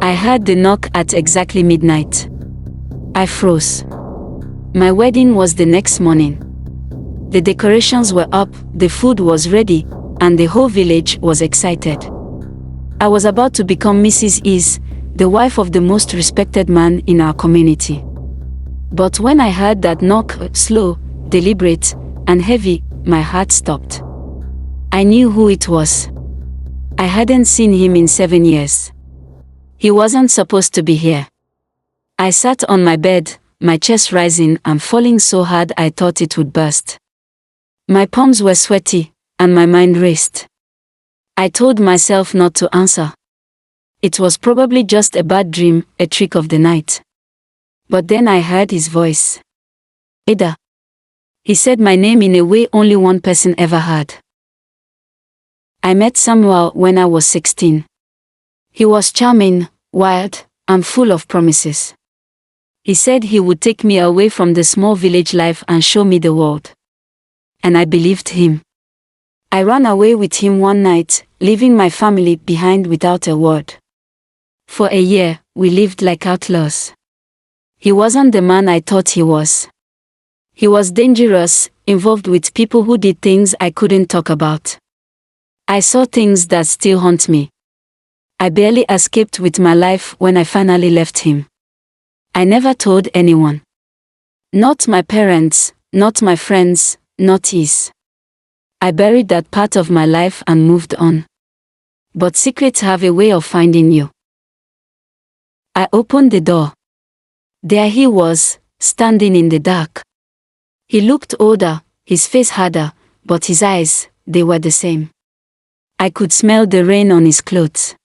I heard the knock at exactly midnight. I froze. My wedding was the next morning. The decorations were up, the food was ready, and the whole village was excited. I was about to become Mrs. Is, the wife of the most respected man in our community. But when I heard that knock, slow, deliberate, and heavy, my heart stopped. I knew who it was. I hadn't seen him in 7 years. He wasn't supposed to be here. I sat on my bed, my chest rising and falling so hard I thought it would burst. My palms were sweaty, and my mind raced. I told myself not to answer. It was probably just a bad dream, a trick of the night. But then I heard his voice. Ada. He said my name in a way only one person ever heard. I met Samuel when I was 16. He was charming, wild, and full of promises. He said he would take me away from the small village life and show me the world. And I believed him. I ran away with him one night, leaving my family behind without a word. For a year, we lived like outlaws. He wasn't the man I thought he was. He was dangerous, involved with people who did things I couldn't talk about. I saw things that still haunt me. I barely escaped with my life when I finally left him. I never told anyone. Not my parents, not my friends, not his. I buried that part of my life and moved on. But secrets have a way of finding you. I opened the door. There he was, standing in the dark. He looked older, his face harder, but his eyes, they were the same. I could smell the rain on his clothes.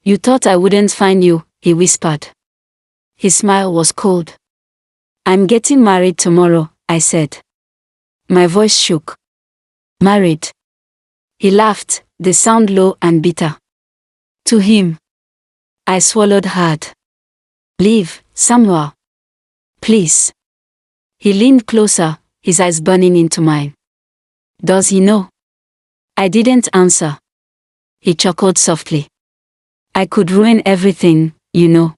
You thought I wouldn't find you, he whispered. His smile was cold. I'm getting married tomorrow, I said. My voice shook. Married. He laughed, the sound low and bitter. To him. I swallowed hard. Leave, Samuel. Please. He leaned closer, his eyes burning into mine. Does he know? I didn't answer. He chuckled softly. I could ruin everything, you know.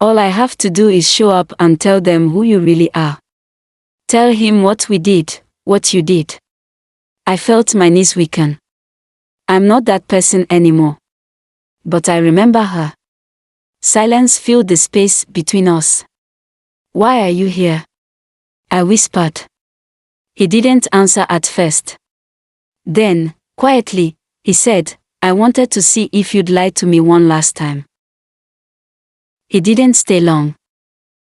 All I have to do is show up and tell them who you really are. Tell him what we did, what you did. I felt my knees weaken. I'm not that person anymore. But I remember her. Silence filled the space between us. Why are you here? I whispered. He didn't answer at first. Then, quietly, he said, I wanted to see if you'd lie to me one last time. He didn't stay long.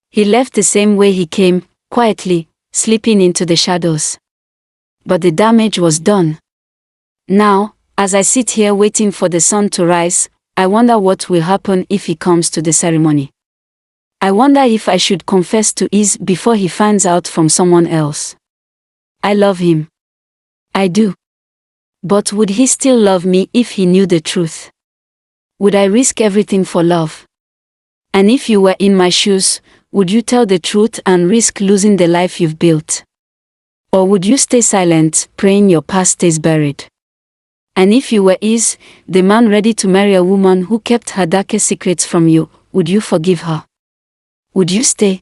He left the same way he came, quietly, slipping into the shadows. But the damage was done. Now, as I sit here waiting for the sun to rise, I wonder what will happen if he comes to the ceremony. I wonder if I should confess to Iz before he finds out from someone else. I love him. I do. But would he still love me if he knew the truth? Would I risk everything for love? And if you were in my shoes, would you tell the truth and risk losing the life you've built? Or would you stay silent, praying your past stays buried? And if you were Iz, the man ready to marry a woman who kept her darkest secrets from you, would you forgive her? Would you stay?